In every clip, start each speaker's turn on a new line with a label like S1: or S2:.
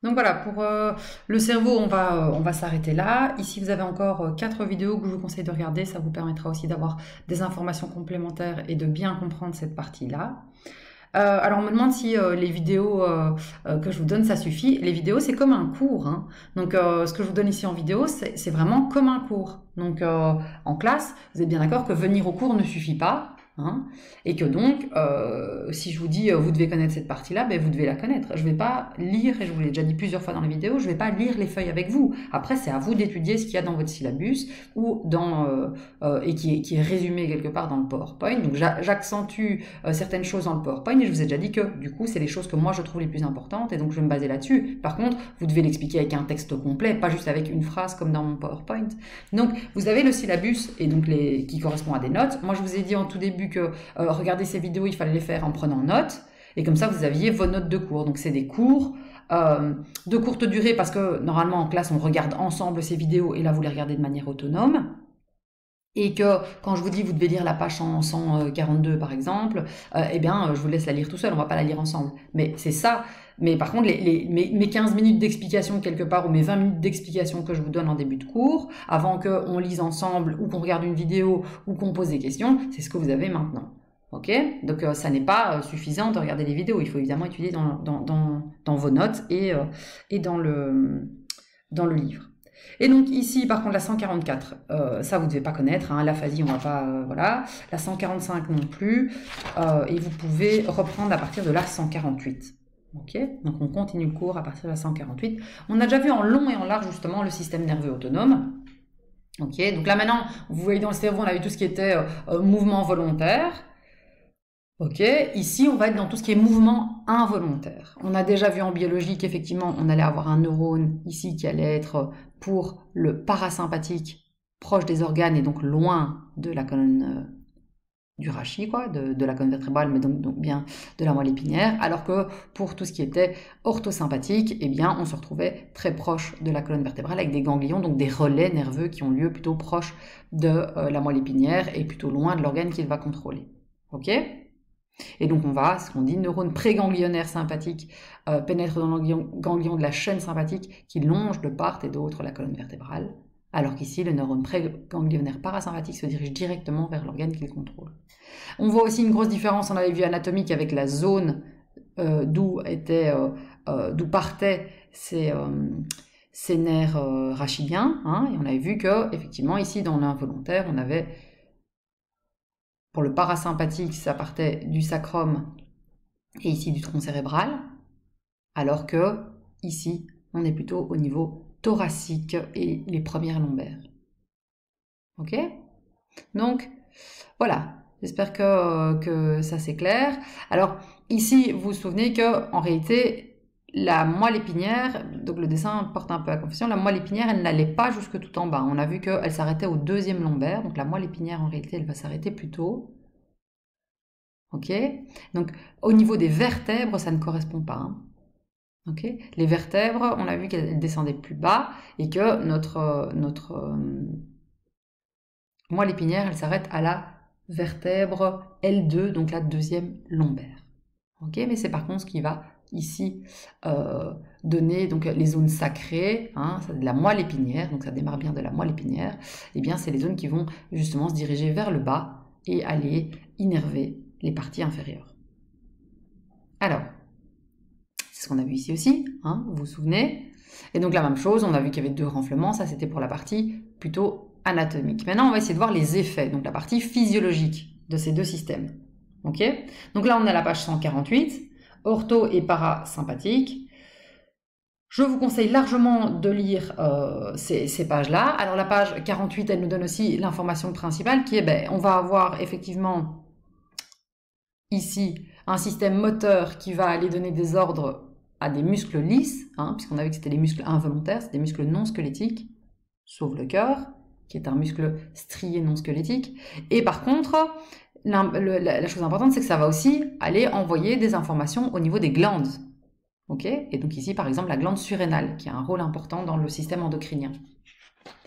S1: Donc voilà, pour le cerveau, on va s'arrêter là. Ici, vous avez encore 4 vidéos que je vous conseille de regarder. Ça vous permettra aussi d'avoir des informations complémentaires et de bien comprendre cette partie-là. Alors on me demande si les vidéos que je vous donne, ça suffit. Les vidéos, c'est comme un cours, hein. Donc ce que je vous donne ici en vidéo, c'est vraiment comme un cours. Donc en classe, vous êtes bien d'accord que venir au cours ne suffit pas. Hein, et que donc, si je vous dis vous devez connaître cette partie-là, ben vous devez la connaître. Je ne vais pas lire, et je vous l'ai déjà dit plusieurs fois dans la vidéo, je ne vais pas lire les feuilles avec vous. Après, c'est à vous d'étudier ce qu'il y a dans votre syllabus ou et qui est résumé quelque part dans le PowerPoint. Donc j'accentue certaines choses dans le PowerPoint et je vous ai déjà dit que du coup, c'est les choses que moi je trouve les plus importantes et donc je vais me baser là-dessus. Par contre, vous devez l'expliquer avec un texte complet, pas juste avec une phrase comme dans mon PowerPoint. Donc, vous avez le syllabus et donc qui correspond à des notes. Moi, je vous ai dit en tout début que regarder ces vidéos, il fallait les faire en prenant note. Et comme ça, vous aviez vos notes de cours. Donc, c'est des cours de courte durée parce que normalement, en classe, on regarde ensemble ces vidéos et là, vous les regardez de manière autonome. Et que quand je vous dis vous devez lire la page 142 par exemple, eh bien je vous laisse la lire tout seul, on va pas la lire ensemble. Mais c'est ça. Mais par contre, mes 15 minutes d'explication quelque part ou mes 20 minutes d'explication que je vous donne en début de cours, avant qu'on lise ensemble ou qu'on regarde une vidéo ou qu'on pose des questions, c'est ce que vous avez maintenant. Ok? Donc ça n'est pas suffisant de regarder les vidéos, il faut évidemment étudier dans vos notes et dans le livre. Et donc ici, par contre, la 144, ça vous ne devez pas connaître, hein, l'aphasie, on va pas, voilà. La 145 non plus, et vous pouvez reprendre à partir de la 148. Ok, donc on continue le cours à partir de la 148. On a déjà vu en long et en large justement le système nerveux autonome. Ok, donc là maintenant, vous voyez dans le cerveau, on a vu tout ce qui était mouvement volontaire. Ok, ici on va être dans tout ce qui est mouvement involontaire. On a déjà vu en biologie qu'effectivement on allait avoir un neurone ici qui allait être pour le parasympathique proche des organes et donc loin de la colonne du rachis, quoi, de la colonne vertébrale, mais donc bien de la moelle épinière, alors que pour tout ce qui était orthosympathique, eh bien on se retrouvait très proche de la colonne vertébrale avec des ganglions, donc des relais nerveux qui ont lieu plutôt proche de la moelle épinière et plutôt loin de l'organe qu'il va contrôler. Ok ? Et donc on va, ce qu'on dit, neurone préganglionnaire sympathique pénètre dans le ganglion de la chaîne sympathique qui longe de part et d'autre la colonne vertébrale, alors qu'ici le neurone préganglionnaire parasympathique se dirige directement vers l'organe qu'il contrôle. On voit aussi une grosse différence, on avait vu anatomique avec la zone d'où partaient ces nerfs rachidiens, hein, et on avait vu que effectivement ici dans l'involontaire on avait pour le parasympathique, ça partait du sacrum et ici du tronc cérébral, alors que ici, on est plutôt au niveau thoracique et les premières lombaires. Ok? Donc, voilà. J'espère que ça c'est clair. Alors, ici, vous vous souvenez que en réalité, la moelle épinière, donc le dessin porte un peu à confusion, la moelle épinière, elle n'allait pas jusque tout en bas. On a vu qu'elle s'arrêtait au deuxième lombaire, donc la moelle épinière, en réalité, elle va s'arrêter plus tôt. Ok? Donc, au niveau des vertèbres, ça ne correspond pas. Hein. Ok? Les vertèbres, on a vu qu'elles descendaient plus bas et que notre moelle épinière, elle s'arrête à la vertèbre L2, donc la deuxième lombaire. Ok? Mais c'est par contre ce qui va ici donner donc les zones sacrées, hein, de la moelle épinière, donc ça démarre bien de la moelle épinière, et bien c'est les zones qui vont justement se diriger vers le bas et aller innerver les parties inférieures. Alors, c'est ce qu'on a vu ici aussi, hein, vous vous souvenez. Et donc la même chose, on a vu qu'il y avait deux renflements, ça c'était pour la partie plutôt anatomique. Maintenant on va essayer de voir les effets, donc la partie physiologique de ces deux systèmes. Ok? Donc là on est à la page 148, ortho et parasympathique. Je vous conseille largement de lire ces pages-là. Alors la page 48, elle nous donne aussi l'information principale qui est, on va avoir effectivement ici un système moteur qui va aller donner des ordres à des muscles lisses, hein, puisqu'on a vu que c'était des muscles involontaires, c'est des muscles non squelettiques, sauf le cœur, qui est un muscle strié non squelettique. Et par contre, la chose importante, c'est que ça va aussi aller envoyer des informations au niveau des glandes. Okay, et donc ici, par exemple, la glande surrénale, qui a un rôle important dans le système endocrinien.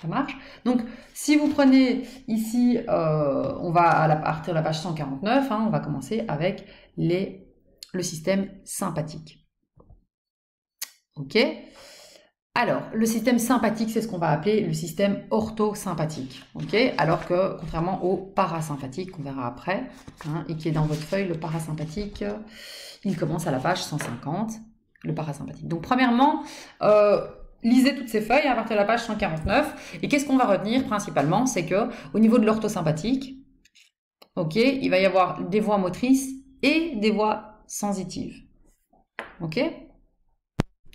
S1: Ça marche? Donc, si vous prenez ici, on va à partir de la page 149, hein, on va commencer avec le système sympathique. Ok? Alors, le système sympathique, c'est ce qu'on va appeler le système orthosympathique, ok? Alors que, contrairement au parasympathique, qu'on verra après, hein, et qui est dans votre feuille, le parasympathique, il commence à la page 150, le parasympathique. Donc, premièrement, lisez toutes ces feuilles à partir de la page 149, et qu'est-ce qu'on va retenir principalement? C'est que, au niveau de l'orthosympathique, ok, il va y avoir des voies motrices et des voies sensitives, ok?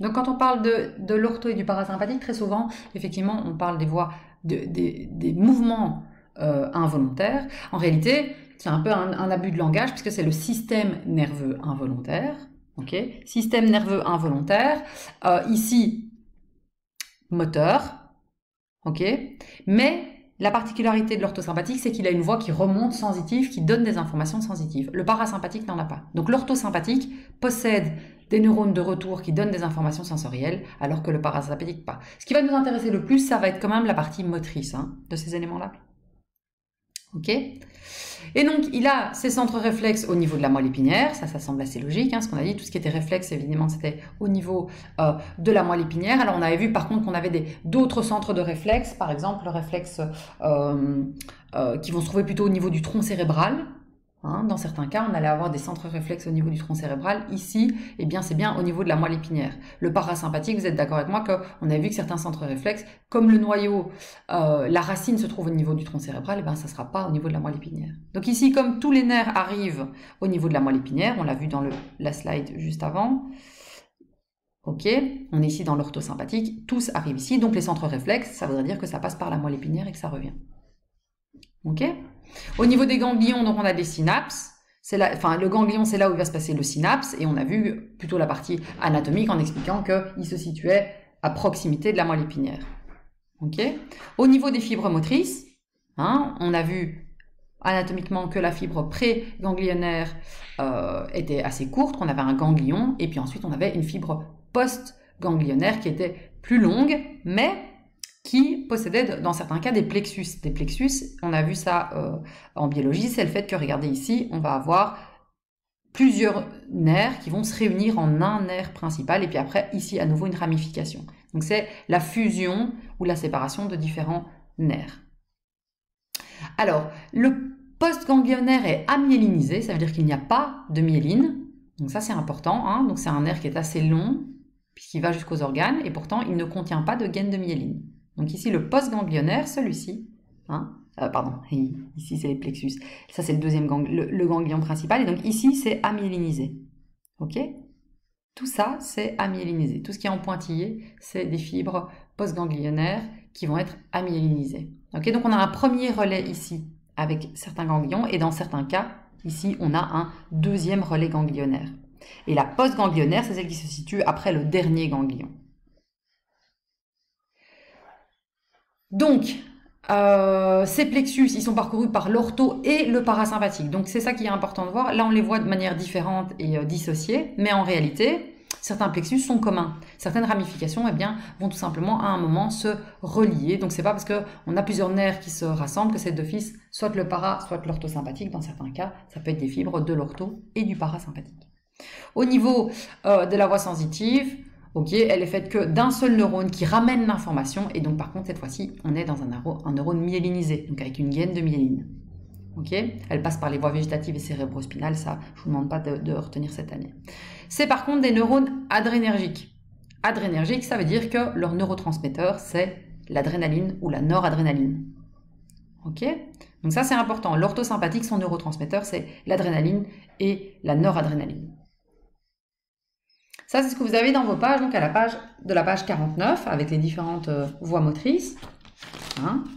S1: Donc, quand on parle de l'ortho et du parasympathique, très souvent, effectivement, on parle des voies, des mouvements involontaires. En réalité, c'est un peu un abus de langage puisque c'est le système nerveux involontaire. Ok, système nerveux involontaire. Ici, moteur. Ok, mais la particularité de l'orthosympathique, c'est qu'il a une voie qui remonte sensitive, qui donne des informations sensitives. Le parasympathique n'en a pas. Donc, l'orthosympathique possède des neurones de retour qui donnent des informations sensorielles, alors que le parasympathique pas. Ce qui va nous intéresser le plus, ça va être quand même la partie motrice de ces éléments-là. Ok. Et donc, il a ses centres réflexes au niveau de la moelle épinière. Ça semble assez logique, ce qu'on a dit. Tout ce qui était réflexe, évidemment, c'était au niveau de la moelle épinière. Alors, on avait vu, par contre, qu'on avait d'autres centres de réflexes. Par exemple, le réflexe qui vont se trouver plutôt au niveau du tronc cérébral. Dans certains cas, on allait avoir des centres réflexes au niveau du tronc cérébral. Ici, eh bien, c'est bien au niveau de la moelle épinière. Le parasympathique, vous êtes d'accord avec moi qu'on a vu que certains centres réflexes, comme le noyau, la racine se trouve au niveau du tronc cérébral, eh bien, ça ne sera pas au niveau de la moelle épinière. Donc ici, comme tous les nerfs arrivent au niveau de la moelle épinière, on l'a vu dans la slide juste avant, ok, on est ici dans l'orthosympathique, tous arrivent ici, donc les centres réflexes, ça voudrait dire que ça passe par la moelle épinière et que ça revient. Ok. Au niveau des ganglions, donc on a des synapses. Le ganglion, c'est là où il va se passer le synapse, et on a vu plutôt la partie anatomique en expliquant qu'il se situait à proximité de la moelle épinière. Ok. Au niveau des fibres motrices, on a vu anatomiquement que la fibre pré-ganglionnaire était assez courte, qu'on avait un ganglion, et puis ensuite on avait une fibre post-ganglionnaire qui était plus longue, mais qui possédait dans certains cas des plexus. Des plexus, on a vu ça en biologie, c'est le fait que, regardez ici, on va avoir plusieurs nerfs qui vont se réunir en un nerf principal, et puis après, ici, à nouveau, une ramification. Donc, c'est la fusion ou la séparation de différents nerfs. Alors, le post-ganglionnaire est amyélinisé, ça veut dire qu'il n'y a pas de myéline. Donc ça, c'est important. Donc, c'est un nerf qui est assez long, puisqu'il va jusqu'aux organes, et pourtant, il ne contient pas de gaine de myéline. Donc ici, le post-ganglionnaire, celui-ci, ici c'est les plexus, ça c'est le deuxième le ganglion principal, et donc ici c'est amyélinisé. Ok. Tout ça c'est amyélinisé. Tout ce qui est en pointillé, c'est des fibres post-ganglionnaires qui vont être amyélinisées. Ok. Donc on a un premier relais ici avec certains ganglions, et dans certains cas, ici on a un deuxième relais ganglionnaire. Et la post-ganglionnaire, c'est celle qui se situe après le dernier ganglion. Donc, ces plexus, ils sont parcourus par l'ortho et le parasympathique. Donc, c'est ça qui est important de voir. Là, on les voit de manière différente et dissociée, mais en réalité, certains plexus sont communs. Certaines ramifications, vont tout simplement à un moment se relier. Donc, c'est pas parce qu'on a plusieurs nerfs qui se rassemblent que c'est d'office soit le para, soit l'orthosympathique. Dans certains cas, ça peut être des fibres de l'ortho et du parasympathique. Au niveau de la voie sensitive, ok, elle est faite que d'un seul neurone qui ramène l'information, et donc par contre cette fois-ci on est dans un neurone myélinisé, donc avec une gaine de myéline. Ok, elle passe par les voies végétatives et cérébrospinales, ça je vous demande pas de retenir cette année. C'est par contre des neurones adrénergiques. Adrénergiques, ça veut dire que leur neurotransmetteur c'est l'adrénaline ou la noradrénaline. Ok, donc ça c'est important. L'orthosympathique, son neurotransmetteur c'est l'adrénaline et la noradrénaline. Ça, c'est ce que vous avez dans vos pages, donc de la page 49, avec les différentes voies motrices.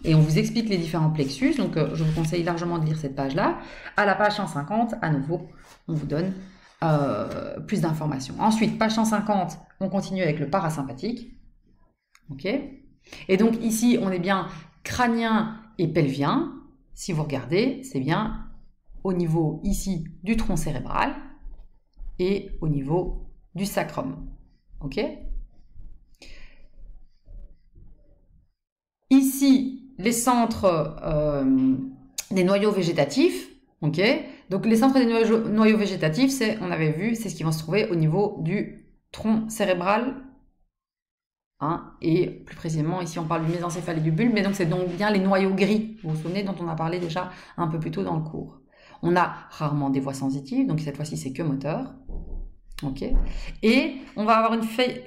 S1: Et on vous explique les différents plexus, donc je vous conseille largement de lire cette page-là. À la page 150, à nouveau, on vous donne plus d'informations. Ensuite, page 150, on continue avec le parasympathique. Ok. Et donc ici, on est bien crânien et pelvien. Si vous regardez, c'est bien au niveau ici du tronc cérébral et au niveau du sacrum. Ok. Ici, les centres des noyaux végétatifs. Ok. Donc les centres des noyaux végétatifs, on avait vu, c'est ce qui va se trouver au niveau du tronc cérébral. Hein, et plus précisément, ici on parle du mésencéphale et du bulbe, mais donc c'est donc bien les noyaux gris, vous vous souvenez, dont on a parlé déjà un peu plus tôt dans le cours. On a rarement des voies sensitives, donc cette fois-ci c'est que moteur. Ok. Et on va avoir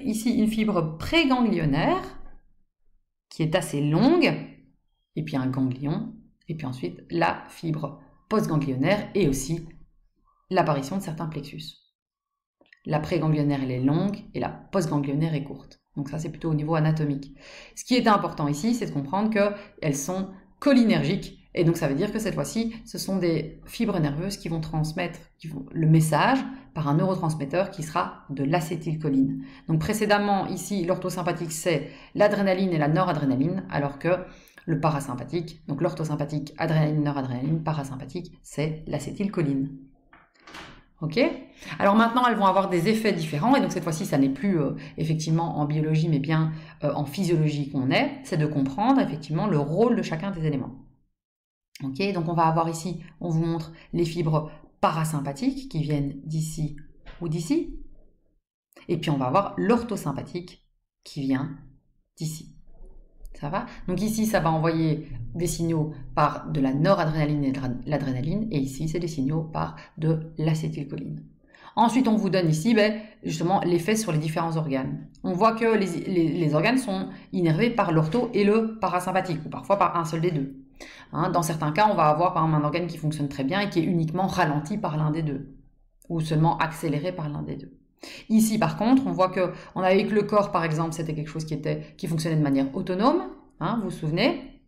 S1: ici une fibre préganglionnaire qui est assez longue, et puis un ganglion, et puis ensuite la fibre postganglionnaire et aussi l'apparition de certains plexus. La préganglionnaire elle est longue et la postganglionnaire est courte. Donc ça c'est plutôt au niveau anatomique. Ce qui est important ici, c'est de comprendre qu'elles sont cholinergiques. Et donc ça veut dire que cette fois-ci, ce sont des fibres nerveuses qui vont transmettre le message par un neurotransmetteur qui sera de l'acétylcholine. Donc précédemment, ici, l'orthosympathique, c'est l'adrénaline et la noradrénaline, alors que le parasympathique, donc l'orthosympathique, adrénaline, noradrénaline, parasympathique, c'est l'acétylcholine. Ok. Alors maintenant, elles vont avoir des effets différents, et donc cette fois-ci, ça n'est plus effectivement en biologie, mais bien en physiologie qu'on est, c'est de comprendre effectivement le rôle de chacun des éléments. Ok, donc on va avoir ici, on vous montre les fibres parasympathiques qui viennent d'ici ou d'ici. Et puis on va avoir l'orthosympathique qui vient d'ici. Ça va? Donc ici, ça va envoyer des signaux par de la noradrénaline et de l'adrénaline. Et ici, c'est des signaux par de l'acétylcholine. Ensuite, on vous donne ici justement l'effet sur les différents organes. On voit que les organes sont innervés par l'ortho et le parasympathique, ou parfois par un seul des deux. Hein, dans certains cas, on va avoir par exemple un organe qui fonctionne très bien et qui est uniquement ralenti par l'un des deux, ou seulement accéléré par l'un des deux. Ici, par contre, on voit qu'on avait que le corps, par exemple, c'était quelque chose qui fonctionnait de manière autonome, hein, vous vous souvenez,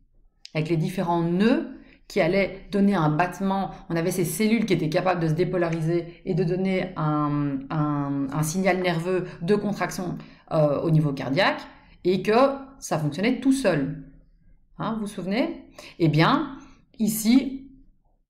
S1: avec les différents nœuds qui allaient donner un battement. On avait ces cellules qui étaient capables de se dépolariser et de donner un signal nerveux de contraction au niveau cardiaque, et que ça fonctionnait tout seul. Hein, vous vous souvenez? Eh bien, ici,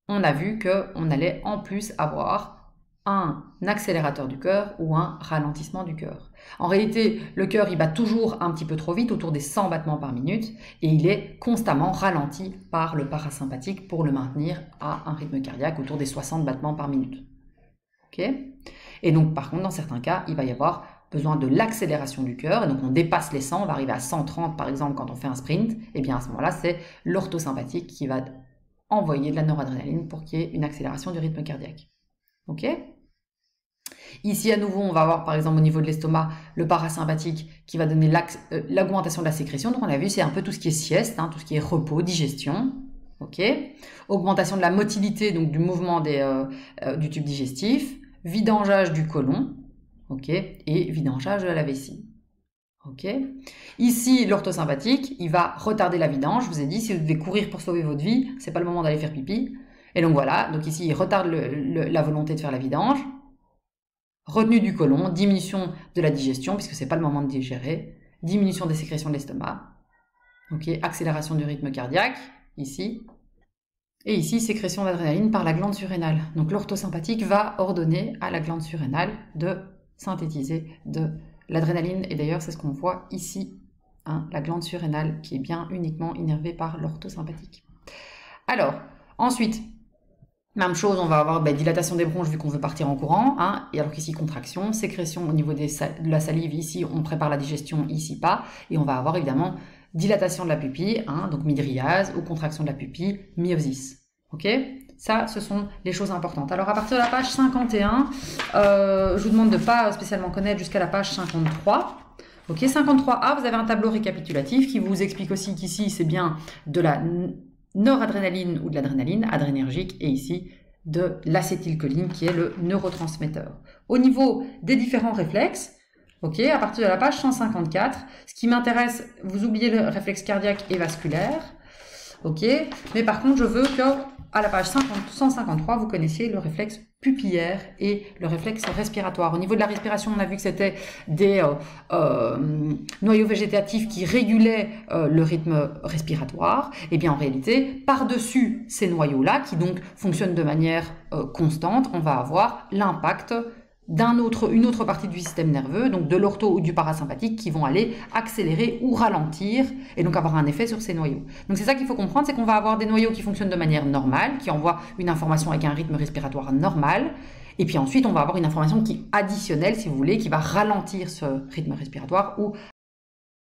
S1: on a vu qu'on allait en plus avoir un accélérateur du cœur ou un ralentissement du cœur. En réalité, le cœur, il bat toujours un petit peu trop vite, autour des 100 battements par minute, et il est constamment ralenti par le parasympathique pour le maintenir à un rythme cardiaque autour des 60 battements par minute. Okay? Et donc, par contre, dans certains cas, il va y avoir besoin de l'accélération du cœur, et donc on dépasse les 100, on va arriver à 130 par exemple quand on fait un sprint, et bien à ce moment-là, c'est l'orthosympathique qui va envoyer de la noradrénaline pour qu'il y ait une accélération du rythme cardiaque. Ok? Ici, à nouveau, on va avoir par exemple au niveau de l'estomac le parasympathique qui va donner l'augmentation de la sécrétion. Donc on a vu, c'est un peu tout ce qui est sieste, hein, tout ce qui est repos, digestion. Ok? Augmentation de la motilité, donc du mouvement du tube digestif, vidangeage du côlon. Ok, et vidangeage de la vessie. Ok. Ici, l'orthosympathique, il va retarder la vidange. Je vous ai dit, si vous devez courir pour sauver votre vie, c'est pas le moment d'aller faire pipi. Et donc voilà, donc ici, il retarde la volonté de faire la vidange. Retenue du côlon, diminution de la digestion, puisque c'est pas le moment de digérer. Diminution des sécrétions de l'estomac. Ok, accélération du rythme cardiaque, ici. Et ici, sécrétion d'adrénaline par la glande surrénale. Donc l'orthosympathique va ordonner à la glande surrénale de synthétiser de l'adrénaline, et d'ailleurs c'est ce qu'on voit ici, hein, la glande surrénale qui est bien uniquement innervée par l'orthosympathique. Alors, ensuite, même chose, on va avoir dilatation des bronches vu qu'on veut partir en courant, hein, et alors qu'ici contraction, sécrétion au niveau de la salive, ici on prépare la digestion, ici pas, et on va avoir évidemment dilatation de la pupille, hein, donc mydriase, ou contraction de la pupille, myopsis. Ok ? Ça, ce sont les choses importantes. Alors, à partir de la page 51, je vous demande de ne pas spécialement connaître jusqu'à la page 53. Ok, 53A, vous avez un tableau récapitulatif qui vous explique aussi qu'ici, c'est bien de la noradrénaline ou de l'adrénaline, adrénergique, et ici, de l'acétylcholine qui est le neurotransmetteur. Au niveau des différents réflexes, ok, à partir de la page 154, ce qui m'intéresse, vous oubliez le réflexe cardiaque et vasculaire. Ok, mais par contre, je veux qu'à la page 153, vous connaissiez le réflexe pupillaire et le réflexe respiratoire. Au niveau de la respiration, on a vu que c'était des noyaux végétatifs qui régulaient le rythme respiratoire. Et bien en réalité, par-dessus ces noyaux-là, qui donc fonctionnent de manière constante, on va avoir l'impact une autre partie du système nerveux, donc de l'ortho ou du parasympathique, qui vont aller accélérer ou ralentir, et donc avoir un effet sur ces noyaux. Donc c'est ça qu'il faut comprendre, c'est qu'on va avoir des noyaux qui fonctionnent de manière normale, qui envoient une information avec un rythme respiratoire normal, et puis ensuite on va avoir une information qui additionnelle, si vous voulez, qui va ralentir ce rythme respiratoire ou